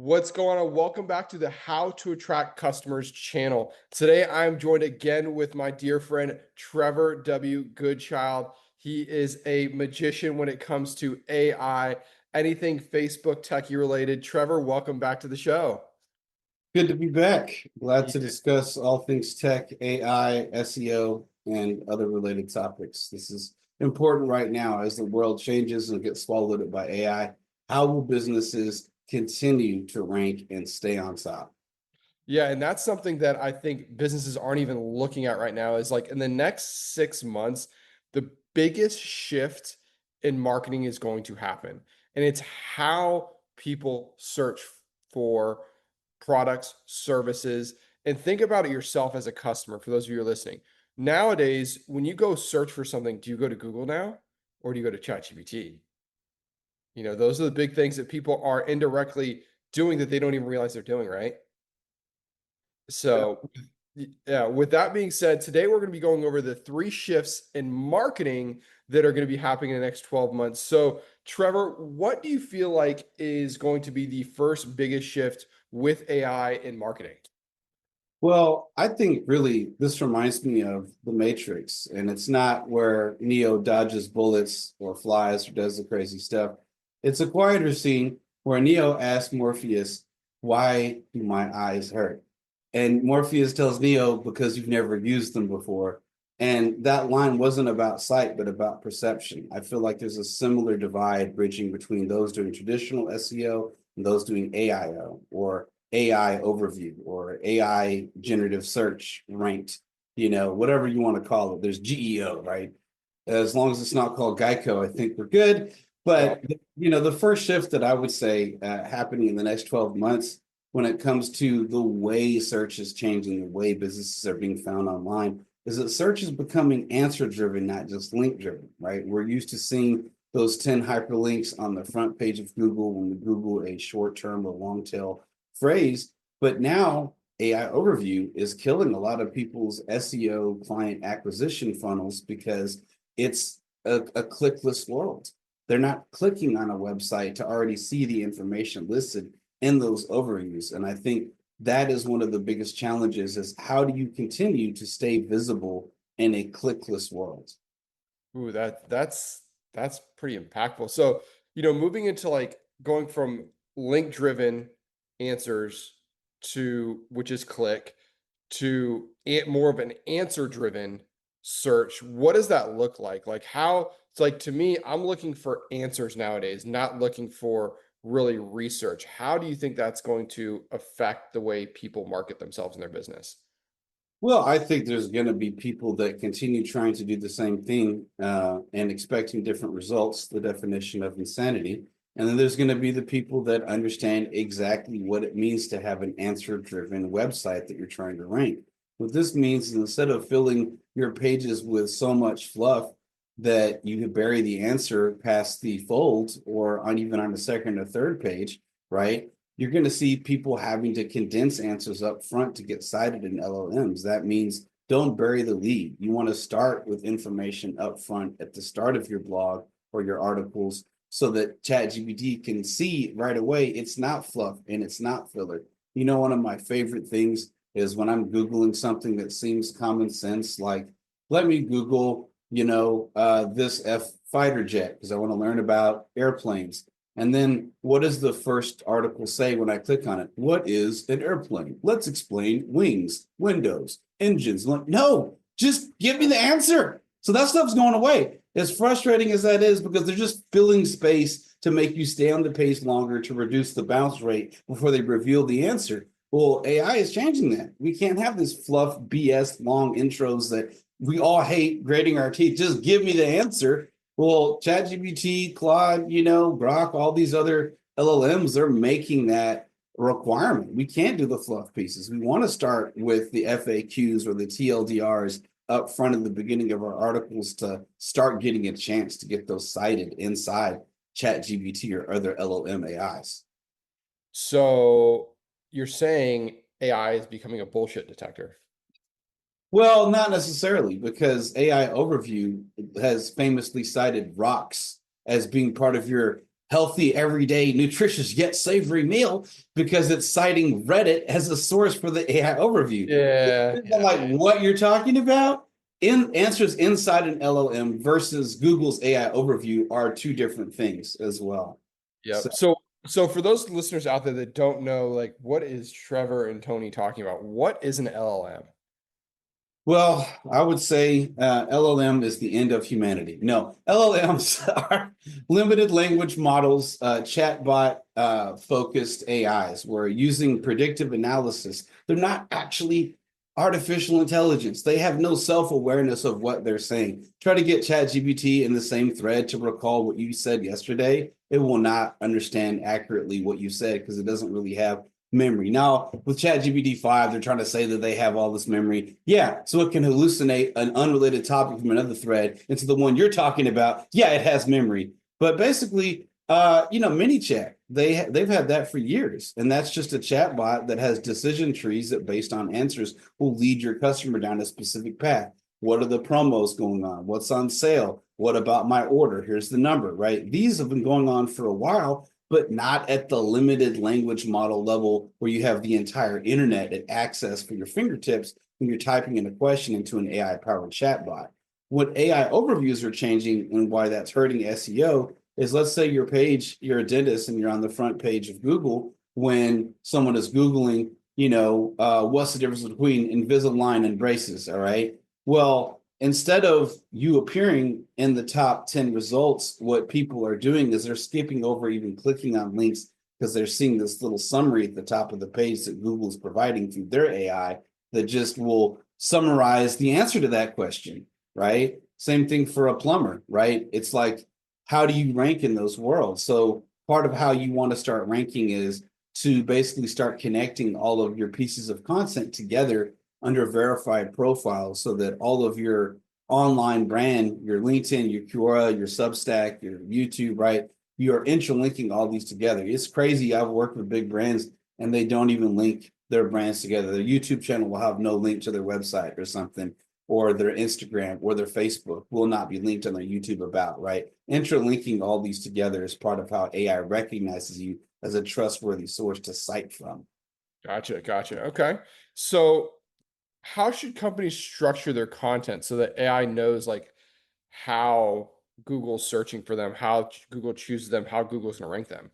What's going on? Welcome back to the How to Attract Customers channel. Today, I'm joined again with my dear friend, Trevor W. Goodchild. He is a magician when it comes to AI, anything Facebook techie related. Trevor, welcome back to the show. Good to be back. Glad to Yeah. discuss all things tech, AI, SEO, and other related topics. This is important right now as the world changes and gets swallowed up by AI. How will businesses continue to rank and stay on top? Yeah, and that's something that I think businesses aren't even looking at right now is like in the next 6 months, the biggest shift in marketing is going to happen. And it's how people search for products, services, and think about it yourself as a customer. For those of you who are listening, nowadays, when you go search for something, do you go to Google now or do you go to ChatGPT? Those are the big things that people are indirectly doing that they don't even realize they're doing, right? So, yeah, with that being said, today we're going to be going over the three shifts in marketing that are going to be happening in the next 12 months. So, Trevor, what do you feel like is going to be the first biggest shift with AI in marketing? Well, I think really this reminds me of The Matrix, and it's not where Neo dodges bullets or flies or does the crazy stuff. It's a quieter scene where Neo asks Morpheus, "Why do my eyes hurt?" And Morpheus tells Neo, "Because you've never used them before." And that line wasn't about sight, but about perception. I feel like there's a similar divide bridging between those doing traditional SEO and those doing AIO or AI overview or AI generative search ranked, whatever you want to call it. There's GEO, right? As long as it's not called Geico, I think we're good. Yeah. But, the first shift that I would say happening in the next 12 months when it comes to the way search is changing, the way businesses are being found online, is that search is becoming answer driven, not just link driven, right? We're used to seeing those 10 hyperlinks on the front page of Google when we Google a short term or long tail phrase. But now AI overview is killing a lot of people's SEO client acquisition funnels because it's a clickless world. They're not clicking on a website to already see the information listed in those overviews. And I think that is one of the biggest challenges is how do you continue to stay visible in a clickless world? Ooh, that's pretty impactful. So, moving into like going from link driven answers to which is click to more of an answer driven search. What does that look like? Like how it's like to me, I'm looking for answers nowadays, not looking for really research. How do you think that's going to affect the way people market themselves in their business? Well, I think there's going to be people that continue trying to do the same thing and expecting different results, the definition of insanity. And then there's going to be the people that understand exactly what it means to have an answer-driven website that you're trying to rank. What this means is instead of filling your pages with so much fluff that you could bury the answer past the fold or on even on the second or third page, right? You're going to see people having to condense answers up front to get cited in LLMs. That means don't bury the lead. You want to start with information up front at the start of your blog or your articles so that ChatGPT can see right away it's not fluff and it's not filler. One of my favorite things is when I'm Googling something that seems common sense, like let me Google, this F fighter jet because I want to learn about airplanes. And then what does the first article say when I click on it? What is an airplane? Let's explain wings, windows, engines. No, just give me the answer. So that stuff's going away. As frustrating as that is, because they're just filling space to make you stay on the page longer to reduce the bounce rate before they reveal the answer. Well, AI is changing that. We can't have this fluff BS long intros that we all hate grading our teeth. Just give me the answer. Well, ChatGPT, Claude, Grok, all these other LLMs, they're making that requirement. We can't do the fluff pieces. We want to start with the FAQs or the TLDRs up front at the beginning of our articles to start getting a chance to get those cited inside ChatGPT or other LLM AIs. So you're saying AI is becoming a bullshit detector. Well, not necessarily, because AI Overview has famously cited rocks as being part of your healthy, everyday, nutritious yet savory meal because it's citing Reddit as a source for the AI overview. Yeah, I'm yeah. like, what you're talking about? In answers inside an LLM versus Google's AI overview are two different things as well. So Yep. So for those listeners out there that don't know, like, what is Trevor and Tony talking about? What is an LLM? well, I would say LLM is the end of humanity. No, LLMs are limited language models, chatbot focused AIs. We're using predictive analysis. They're not actually artificial intelligence. They have no self awareness of what they're saying. Try to get ChatGPT in the same thread to recall what you said yesterday. It will not understand accurately what you said because it doesn't really have memory. Now, with ChatGPT 5, they're trying to say that they have all this memory. Yeah, so it can hallucinate an unrelated topic from another thread into the one you're talking about. Yeah, it has memory. But basically, MiniChat, they've had that for years. And that's just a chat bot that has decision trees that based on answers will lead your customer down a specific path. What are the promos going on? What's on sale? What about my order? Here's the number, right? These have been going on for a while, but not at the limited language model level where you have the entire internet at access for your fingertips when you're typing in a question into an AI powered chatbot. What AI overviews are changing and why that's hurting SEO is, let's say your page, you're a dentist and you're on the front page of Google when someone is Googling, what's the difference between Invisalign and braces? All right. Well, instead of you appearing in the top 10 results, what people are doing is they're skipping over even clicking on links because they're seeing this little summary at the top of the page that Google is providing through their AI that just will summarize the answer to that question, right? Same thing for a plumber, right? It's like, how do you rank in those worlds? So part of how you want to start ranking is to basically start connecting all of your pieces of content together under verified profiles so that all of your online brand, your LinkedIn, your Quora, your Substack, your YouTube, right? You're interlinking all these together. It's crazy. I've worked with big brands and they don't even link their brands together. Their YouTube channel will have no link to their website or something, or their Instagram or their Facebook will not be linked on their YouTube about, right? Interlinking all these together is part of how AI recognizes you as a trustworthy source to cite from. Gotcha, gotcha. Okay. So how should companies structure their content so that AI knows like how Google's searching for them, how Google chooses them, how Google's going to rank them?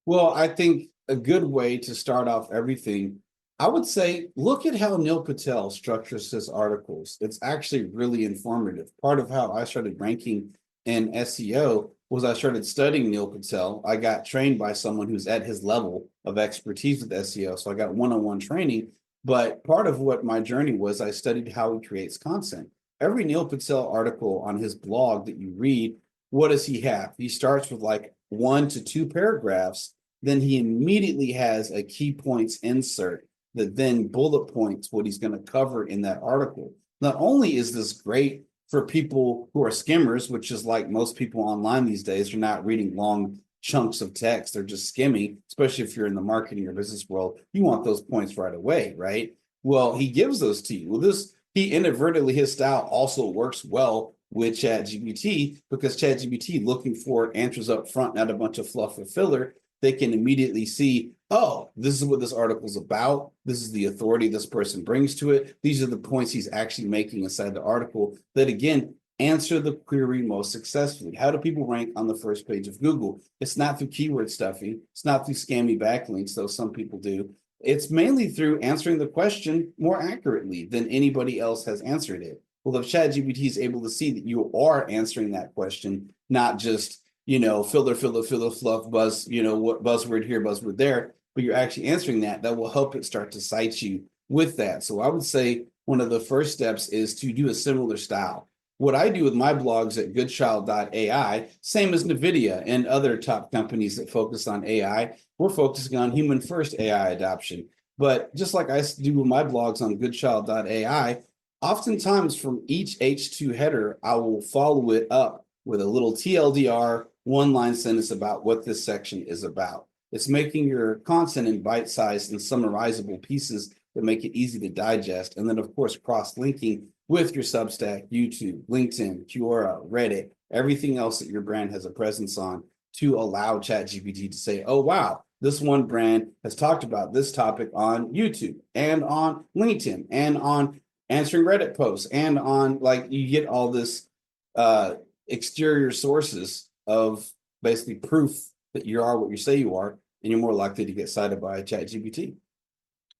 Well, I think a good way to start off everything, I would say, look at how Neil Patel structures his articles. It's actually really informative. Part of how I started ranking in SEO was I started studying Neil Patel. I got trained by someone who's at his level of expertise with SEO. So I got one-on-one training. But part of what my journey was, I studied how he creates content. Every Neil Patel article on his blog that you read, what does he have? He starts with like 1 to 2 paragraphs, then he immediately has a key points insert that then bullet points what he's going to cover in that article. Not only is this great for people who are skimmers, which is like most people online these days, you're not reading long chunks of text, they're just skimming, especially if you're in the marketing or business world. You want those points right away, right? Well, he gives those to you. Well, he inadvertently, his style also works well with ChatGPT because ChatGPT looking for answers up front, not a bunch of fluff or filler. They can immediately see, oh, this is what this article is about. This is the authority this person brings to it. These are the points he's actually making inside the article that, again, answer the query most successfully. How do people rank on the first page of Google? It's not through keyword stuffing. It's not through scammy backlinks, though some people do. It's mainly through answering the question more accurately than anybody else has answered it. Well, if ChatGPT is able to see that you are answering that question, not just filler, fluff, buzz, what buzzword here, buzzword there, but you're actually answering that, that will help it start to cite you with that. So I would say one of the first steps is to do a similar style. What I do with my blogs at Goodchild.ai, same as NVIDIA and other top companies that focus on AI, we're focusing on human first AI adoption. But just like I do with my blogs on Goodchild.ai, oftentimes from each H2 header, I will follow it up with a little TLDR, one-line sentence about what this section is about. It's making your content in bite-sized and summarizable pieces that make it easy to digest. And then, of course, cross-linking with your Substack, YouTube, LinkedIn, Quora, Reddit, everything else that your brand has a presence on to allow ChatGPT to say, oh, wow, this one brand has talked about this topic on YouTube and on LinkedIn and on answering Reddit posts and on, like, you get all this uh, exterior sources of basically proof that you are what you say you are, and you're more likely to get cited by ChatGPT.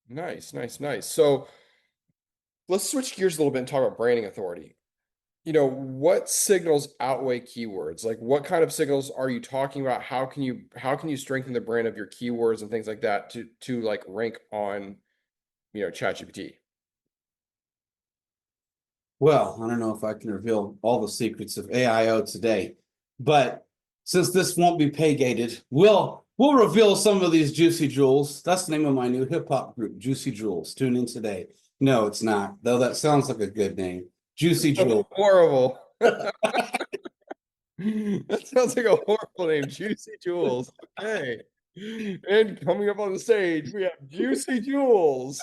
Nice, nice, nice. So let's switch gears a little bit and talk about branding authority. What signals outweigh keywords? Like what kind of signals are you talking about? How can you strengthen the brand of your keywords and things like that to like rank on, ChatGPT? Well, I don't know if I can reveal all the secrets of AIO today, but since this won't be pay gated, we'll reveal some of these juicy jewels. That's the name of my new hip hop group, Juicy Jewels. Tune in today. No, it's not, though that sounds like a good name. Juicy Jewel. Horrible. That sounds like a horrible name, Juicy Jewels. Okay. And coming up on the stage, we have Juicy Jewels.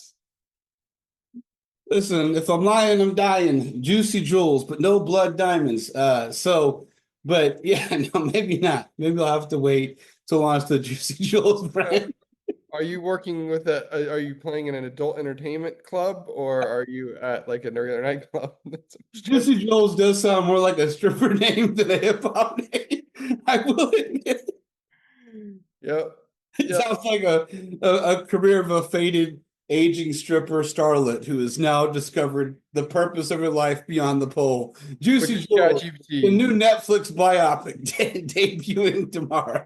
Listen, if I'm lying, I'm dying. Juicy jewels, but no blood diamonds. But yeah, no, maybe not. Maybe I'll have to wait to launch the Juicy Jewels So, brand. are you working with are you playing in an adult entertainment club or are you at like a regular nightclub? That's what I'm trying to- Juicy Jewels does sound more like a stripper name than a hip hop name. I will admit. Yep. It Yep. sounds like a career of a faded aging stripper starlet who has now discovered the purpose of her life beyond the pole. Which Juicy is Jewels, the ChatGPT. new Netflix biopic debuting tomorrow.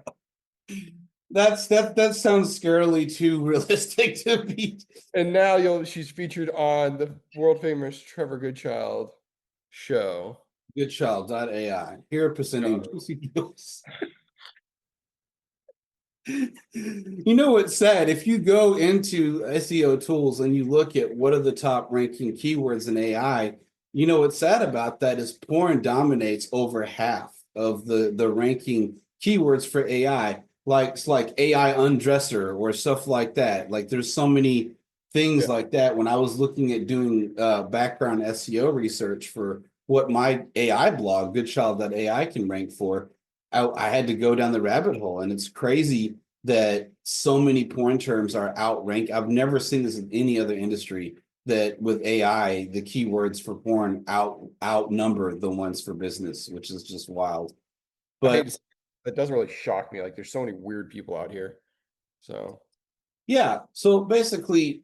That sounds scarily too realistic to be. And now she's featured on the world famous Trevor Goodchild show. Goodchild.ai. Here presenting Go. Juicy Jewels. You know what's sad? If you go into SEO tools and you look at what are the top ranking keywords in AI, you know what's sad about that is porn dominates over half of the ranking keywords for AI. Like it's like AI undresser or stuff like that. Like there's so many things Yeah. like that. When I was looking at doing background SEO research for what my AI blog, Goodchild.ai, can rank for, I had to go down the rabbit hole, and it's crazy that so many porn terms are outranked. I've never seen this in any other industry, that with AI, the keywords for porn outnumber the ones for business, which is just wild. I hate But to say it doesn't really shock me. Like there's so many weird people out here. So yeah, so basically,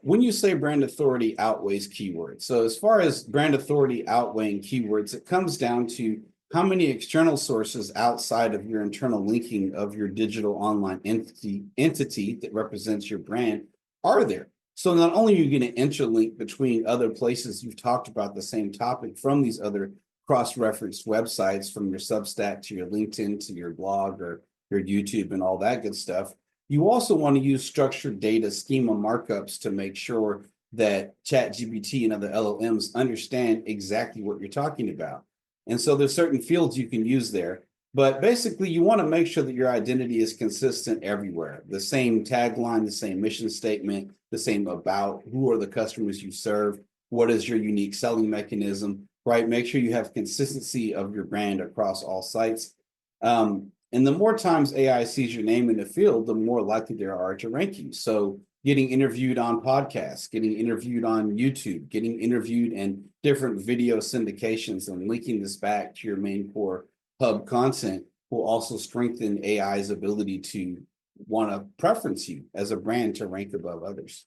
when you say brand authority outweighs keywords, so as far as brand authority outweighing keywords, it comes down to how many external sources outside of your internal linking of your digital online entity that represents your brand are there. So not only are you going to interlink between other places you've talked about the same topic from these other cross-referenced websites, from your Substack to your LinkedIn to your blog or your YouTube and all that good stuff, you also want to use structured data schema markups to make sure that ChatGPT and other LLMs understand exactly what you're talking about. And so there's certain fields you can use there. But basically, you want to make sure that your identity is consistent everywhere. The same tagline, the same mission statement, the same about, who are the customers you serve, what is your unique selling mechanism, right? Make sure you have consistency of your brand across all sites. And the more times AI sees your name in the field, the more likely there are to rank you. So getting interviewed on podcasts, getting interviewed on YouTube, getting interviewed in different video syndications, and linking this back to your main core hub content will also strengthen AI's ability to want to preference you as a brand to rank above others.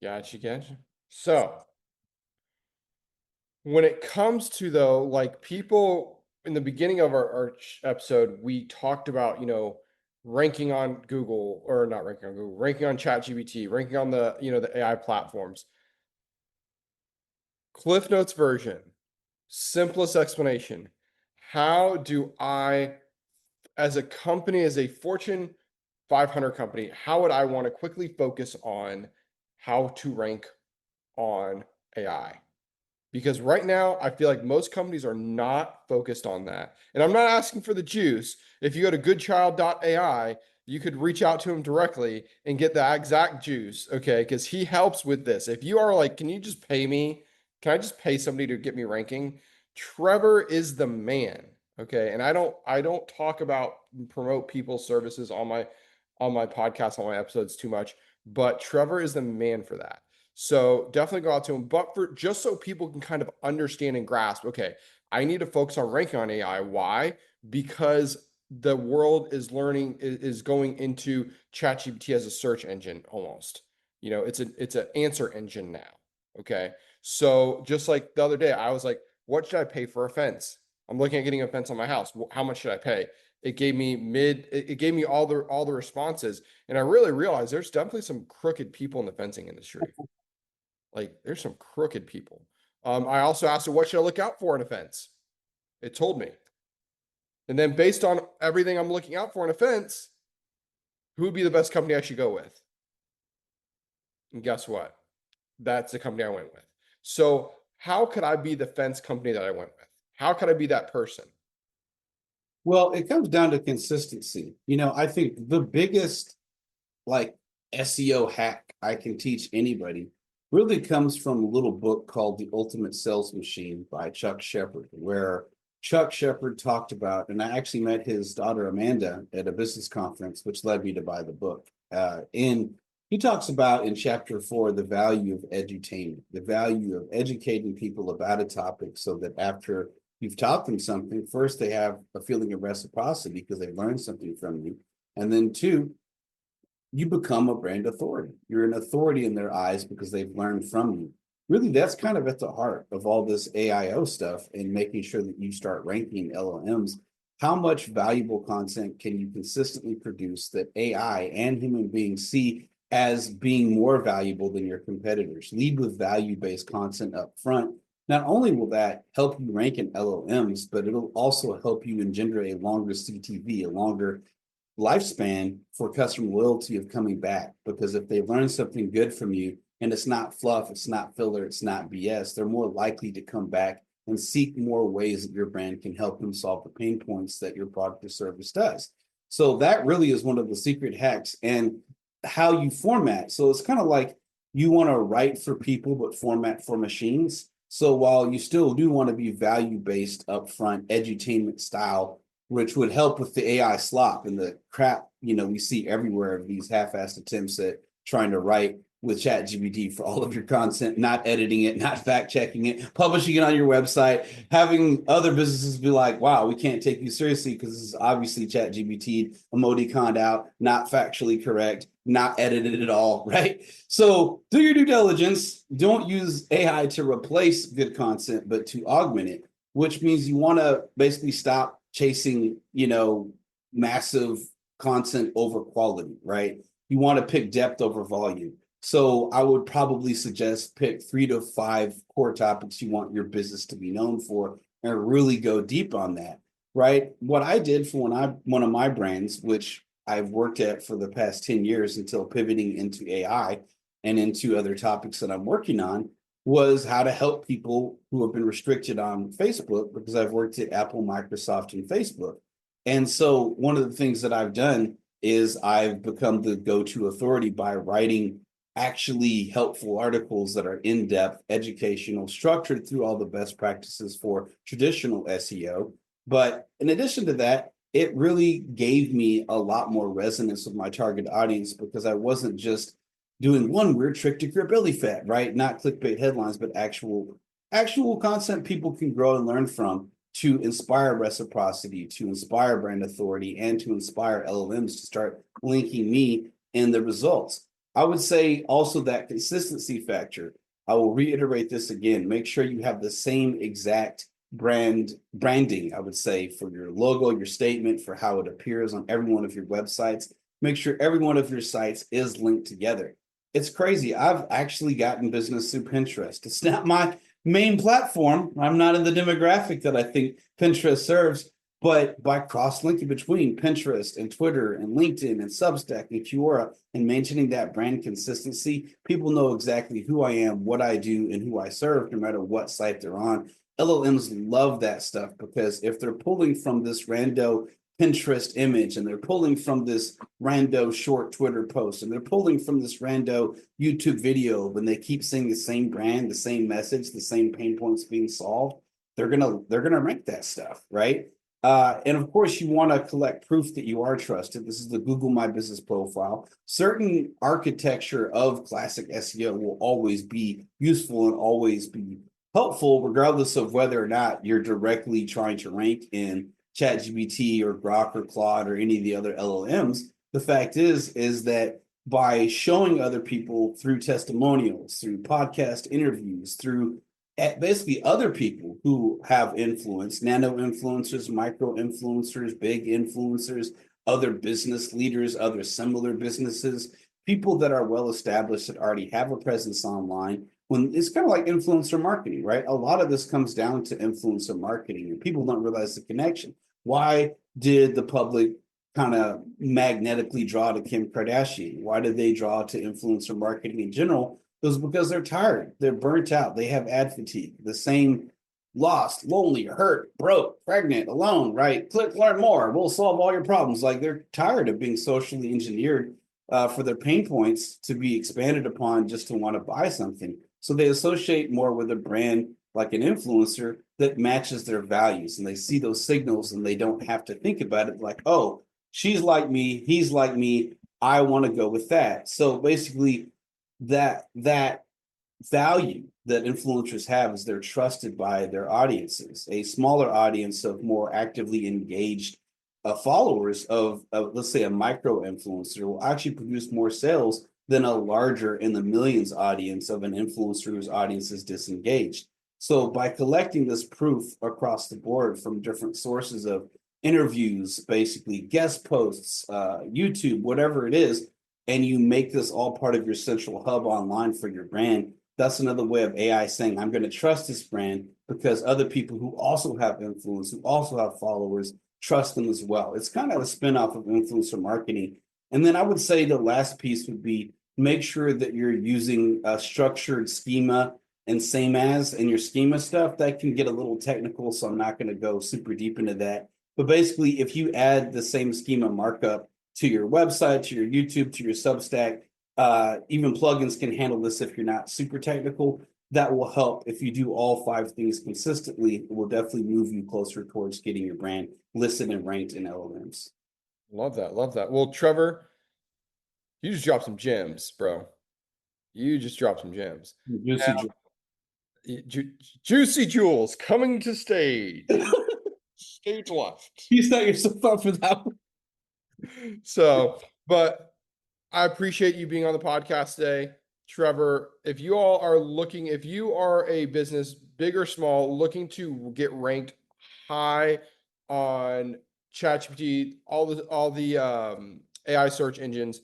gotcha. So when it comes to though, like people in the beginning of our episode, we talked about, ranking on Google or not ranking on Google, ranking on ChatGPT, ranking on the AI platforms. Cliff Notes version, simplest explanation. How do I, as a company, as a Fortune 500 company, how would I want to quickly focus on how to rank on AI? Because right now, I feel like most companies are not focused on that. And I'm not asking for the juice. If you go to Goodchild.ai, you could reach out to him directly and get the exact juice, okay? Because he helps with this. If you are like, can you just pay me? Can I just pay somebody to get me ranking? Trevor is the man, Okay. And I don't talk about promote people's services on my podcast, on my episodes too much, but Trevor is the man for that. So definitely go out to him. But for just so people can kind of understand and grasp, okay, I need to focus on ranking on AI. Why? Because the world is learning is going into ChatGPT as a search engine almost. It's an answer engine now. Okay. So just like the other day, I was like, what should I pay for a fence? I'm looking at getting a fence on my house. How much should I pay? It gave me all the responses. And I really realized there's definitely some crooked people in the fencing industry. Like there's some crooked people. I also asked it, what should I look out for in a fence? It told me. And then based on everything I'm looking out for in a fence, who would be the best company I should go with? And guess what? That's the company I went with. So how could I be the fence company that I went with? How could I be that person? Well, it comes down to consistency. I think the biggest like SEO hack I can teach anybody really comes from a little book called The Ultimate Sales Machine by Chuck Shepherd, where Chuck Shepherd talked about, and I actually met his daughter Amanda at a business conference, which led me to buy the book. And he talks about in chapter 4 the value of edutainment, the value of educating people about a topic so that after you've taught them something, first they have a feeling of reciprocity because they learned something from you. And then two, you become a brand authority. You're an authority in their eyes because they've learned from you. Really, that's kind of at the heart of all this AIO stuff and making sure that you start ranking LLMs. How much valuable content can you consistently produce that AI and human beings see as being more valuable than your competitors? Lead with value-based content up front. Not only will that help you rank in LLMs, but it'll also help you engender a longer CTV, a longer lifespan for customer loyalty of coming back. Because if they learn something good from you and it's not fluff, it's not filler, it's not BS, they're more likely to come back and seek more ways that your brand can help them solve the pain points that your product or service does. So that really is one of the secret hacks, and how you format. So it's kind of like you want to write for people, but format for machines. So while you still do want to be value based upfront, edutainment style, which would help with the AI slop and the crap, we see everywhere of these half-assed attempts at trying to write with ChatGPT for all of your content, not editing it, not fact checking it, publishing it on your website, having other businesses be like, wow, we can't take you seriously because this is obviously ChatGPT, emoticonned out, not factually correct, not edited at all, right? So do your due diligence. Don't use AI to replace good content, but to augment it, which means you want to basically stop chasing, massive content over quality, right? You want to pick depth over volume. So I would probably suggest pick 3 to 5 core topics you want your business to be known for and really go deep on that, right? What I did for one of my brands, which I've worked at for the past 10 years until pivoting into AI and into other topics that I'm working on, was how to help people who have been restricted on Facebook, because I've worked at Apple, Microsoft, and Facebook. And so one of the things that I've done is I've become the go-to authority by writing actually helpful articles that are in-depth, educational, structured through all the best practices for traditional SEO. But in addition to that, it really gave me a lot more resonance with my target audience because I wasn't just doing one weird trick to cure belly fat, right? Not clickbait headlines, but actual content people can grow and learn from to inspire reciprocity, to inspire brand authority, and to inspire LLMs to start linking me in the results. I would say also that consistency factor. I will reiterate this again. Make sure you have the same exact branding, I would say, for your logo, your statement, for how it appears on every one of your websites. Make sure every one of your sites is linked together. It's crazy. I've actually gotten business through Pinterest. It's not my main platform. I'm not in the demographic that I think Pinterest serves, but by cross-linking between Pinterest and Twitter and LinkedIn and Substack and Quora and maintaining that brand consistency, people know exactly who I am, what I do, and who I serve, no matter what site they're on. LLMs love that stuff because if they're pulling from this rando Pinterest image and they're pulling from this rando short Twitter post and they're pulling from this rando YouTube video, when they keep seeing the same brand, the same message, the same pain points being solved, they're gonna rank that stuff, right? And of course, you want to collect proof that you are trusted. This is the Google My Business profile. Certain architecture of classic SEO will always be useful and always be helpful, regardless of whether or not you're directly trying to rank in ChatGPT or Grok or Claude or any of the other LLMs. The fact is that by showing other people through testimonials, through podcast interviews, through basically other people who have influence, nano influencers, micro influencers, big influencers, other business leaders, other similar businesses, people that are well established that already have a presence online. When it's kind of like influencer marketing, right? A lot of this comes down to influencer marketing, and people don't realize the connection. Why did the public kind of magnetically draw to Kim Kardashian? Why did they draw to influencer marketing in general? It was because they're tired, they're burnt out, they have ad fatigue, the same lost, lonely, hurt, broke, pregnant, alone, right? Click, learn more. We'll solve all your problems. Like they're tired of being socially engineered for their pain points to be expanded upon just to want to buy something. So they associate more with a brand like an influencer that matches their values, and they see those signals and they don't have to think about it like, oh, she's like me, he's like me, I want to go with that. So basically, that value that influencers have is they're trusted by their audiences. A smaller audience of more actively engaged followers of, let's say, a micro influencer will actually produce more sales than a larger in the millions audience of an influencer whose audience is disengaged. So by collecting this proof across the board from different sources of interviews, basically guest posts, YouTube, whatever it is, and you make this all part of your central hub online for your brand, that's another way of AI saying, I'm going to trust this brand because other people who also have influence, who also have followers, trust them as well. It's kind of a spinoff of influencer marketing. And then I would say the last piece would be make sure that you're using a structured schema and same as in your schema stuff. That can get a little technical, so I'm not going to go super deep into that. But basically, if you add the same schema markup to your website, to your YouTube, to your Substack, even plugins can handle this if you're not super technical. That will help. If you do all 5 things consistently, it will definitely move you closer towards getting your brand listed and ranked in LLMs. Love that. Love that. Well, Trevor, you just dropped some gems, bro. You just dropped some gems. Juicy. Juicy Jewels coming to stage. Stage left. You set yourself up for that one. So, but I appreciate you being on the podcast today. Trevor, if you all are looking, if you are a business, big or small, looking to get ranked high on ChatGPT, all the AI search engines,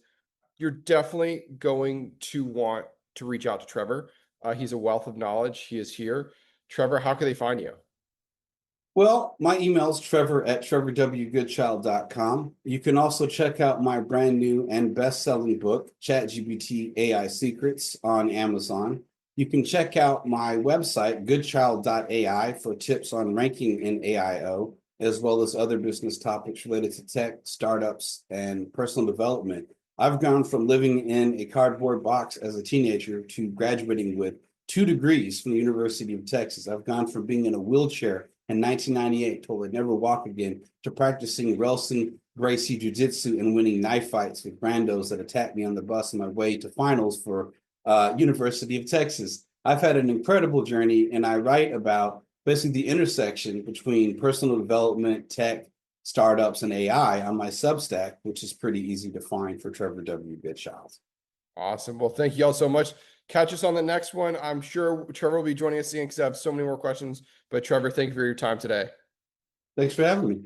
you're definitely going to want to reach out to Trevor. He's a wealth of knowledge. He is here. Trevor, how can they find you? Well, my email is trevor@trevorwgoodchild.com. You can also check out my brand new and best-selling book, ChatGPT AI Secrets, on Amazon. You can check out my website, Goodchild.ai, for tips on ranking in AIO, as well as other business topics related to tech, startups, and personal development. I've gone from living in a cardboard box as a teenager to graduating with 2 degrees from the University of Texas. I've gone from being in a wheelchair in 1998, told I'd never walk again, to practicing Relson Gracie Jiu-Jitsu and winning knife fights with randos that attacked me on the bus on my way to finals for University of Texas. I've had an incredible journey, and I write about basically the intersection between personal development, tech, startups, and AI on my Substack, which is pretty easy to find for Trevor W. Goodchild. Awesome. Well, thank you all so much. Catch us on the next one. I'm sure Trevor will be joining us again because I have so many more questions. But Trevor, thank you for your time today. Thanks for having me.